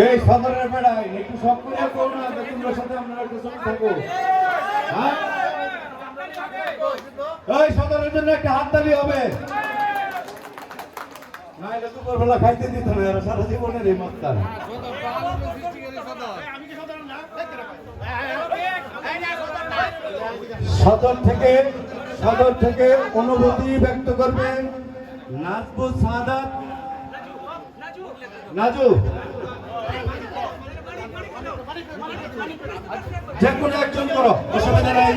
এই সাধারণের বেড়ায় একটু সব করে করো না, তোমরা সাথে আমরা একটু সব থাকো। এই সাধারণের জন্য একটা হাততালি হবে, নাইলে দুপুরবেলা খাইতে দিত না, এরা সারা জীবনের এই মাত্রা। সদর থেকে অনুভূতি ব্যক্ত করবেন নাজবুল সাদাত নাজু, যে কোনো একজন করো, অসুবিধা নাই।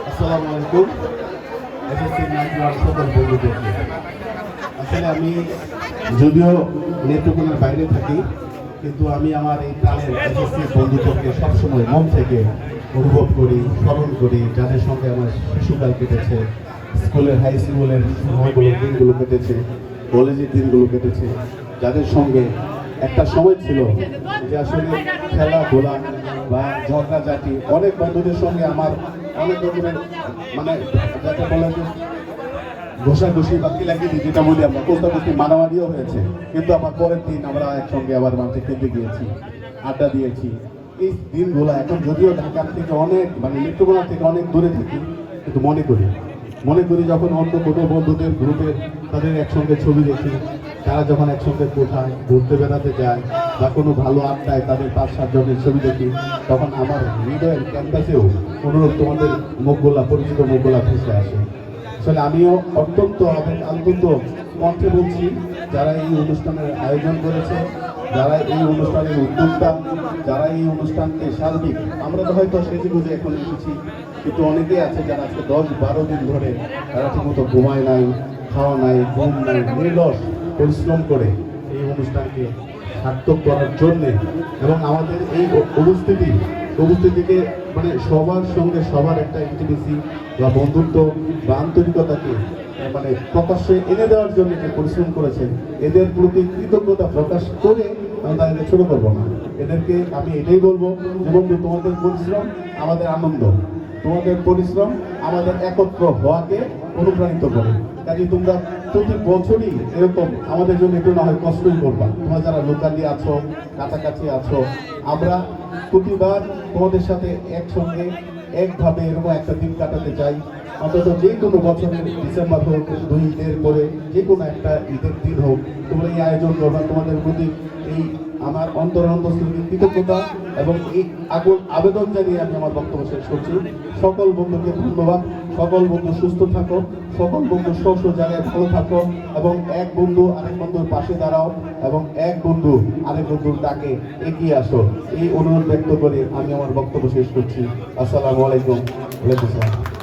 আসসালামু আলাইকুম। আসলে আমি যদিও নেত্রকোনার বাইরে থাকি, কিন্তু আমি আমার এই প্রাণের এসএসসি বন্ধুত্বকে সবসময় মন থেকে অনুভব করি, স্মরণ করি, যাদের সঙ্গে আমার শিশুকাল কেটেছে, স্কুলের হাই স্কুলের দিনগুলো কেটেছে, কলেজের দিনগুলো কেটেছে, যাদের সঙ্গে একটা সময় ছিল যে আসলে খেলাধুলা বা ঝগড়াঝাটি, অনেক বন্ধুদের সঙ্গে আমার অনেক রকমের মানে যাকে বলে যে ঘষাঘষি বা কিলাকিলি যেটা বলি আমরা, কোস্তাকুস্তি মারামারিও হয়েছে, কিন্তু আমার পরের দিন আমরা একসঙ্গে আবার মাঠে খেলতে গিয়েছি, আড্ডা দিয়েছি। এই দিনগুলো এখন যদিও ঢাকার থেকে অনেক মানে নেত্রকোনা থেকে অনেক দূরে থাকি, কিন্তু মনে করি যখন অন্য কোনো বন্ধুদের গ্রুপের তাদের একসঙ্গে ছবি দেখি, তারা যখন একসঙ্গে কোথায় ঘুরতে বেড়াতে যায় বা কোনো ভালো আড্ডায় তাদের 5-7 জনের ছবি দেখি, তখন আমার হৃদয়ের ক্যাম্পাসেও অনুরোধ তোমাদের মুখগুলা, পরিচিত মুখগুলা ভেসে আসে। আসলে আমিও অত্যন্ত কণ্ঠে বলছি, যারা এই অনুষ্ঠানের আয়োজন করেছে, যারা এই অনুষ্ঠানের উদ্যোক্তা, যারা এই অনুষ্ঠানকে সার্বিক, আমরা তো হয়তো সেজে গুজে এখন এসেছি, কিন্তু অনেকেই আছে যারা আজকে 10-12 দিন ধরে তারা ঠিকমতো ঘুমায় নাই, খাওয়া নাই, ঘুম নাই, নির্লস পরিশ্রম করে এই অনুষ্ঠানকে সার্থক করার জন্যে, এবং আমাদের এই উপস্থিতিকে মানে সবার সঙ্গে সবার একটা ইন্টিমেসি বা বন্ধুত্ব বা আন্তরিকতাকে মানে প্রকাশ্যে এনে দেওয়ার জন্য যে পরিশ্রম করেছেন, এদের প্রতি কৃতজ্ঞতা প্রকাশ করে আমি তাদেরকে ছোট করবো না। এদেরকে আমি এটাই বলবো যে বন্ধু, তোমাদের পরিশ্রম আমাদের আনন্দ, তোমাদের পরিশ্রম আমাদের একত্র হওয়াকে অনুপ্রাণিত করে। কাজে তোমরা প্রতি বছরই এরকম আমাদের জন্য একটু না হয় কষ্টই করবা। তোমরা যারা লোকালি আছো, কাছাকাছি আছো, আমরা প্রতিবার তোমাদের সাথে একসঙ্গে একভাবে এরকম একটা দিন কাটাতে চাই। অন্তত যে কোনো বছরের ডিসেম্বর হোক, 2 ঈদের পরে যে কোনো একটা ঈদের দিন হোক, তোমরা এই আয়োজন করবা। তোমাদের প্রতি এই আমার অন্তরস্থিতি কৃতজ্ঞতা এবং এই আবেদন জানিয়ে আমি আমার বক্তব্য শেষ করছি। সকল বন্ধুকে ধন্যবাদ। সকল বন্ধু সুস্থ থাকো, সকল বন্ধু স্ব জায়গায় ভালো থাকো, এবং এক বন্ধু আরেক বন্ধুর পাশে দাঁড়াও, এবং এক বন্ধু আরেক বন্ধুর ডাকে এগিয়ে আসো। এই অনুরোধ ব্যক্ত করে আমি আমার বক্তব্য শেষ করছি। আসসালামু আলাইকুম। ওয়ালাইকুম আসসালাম।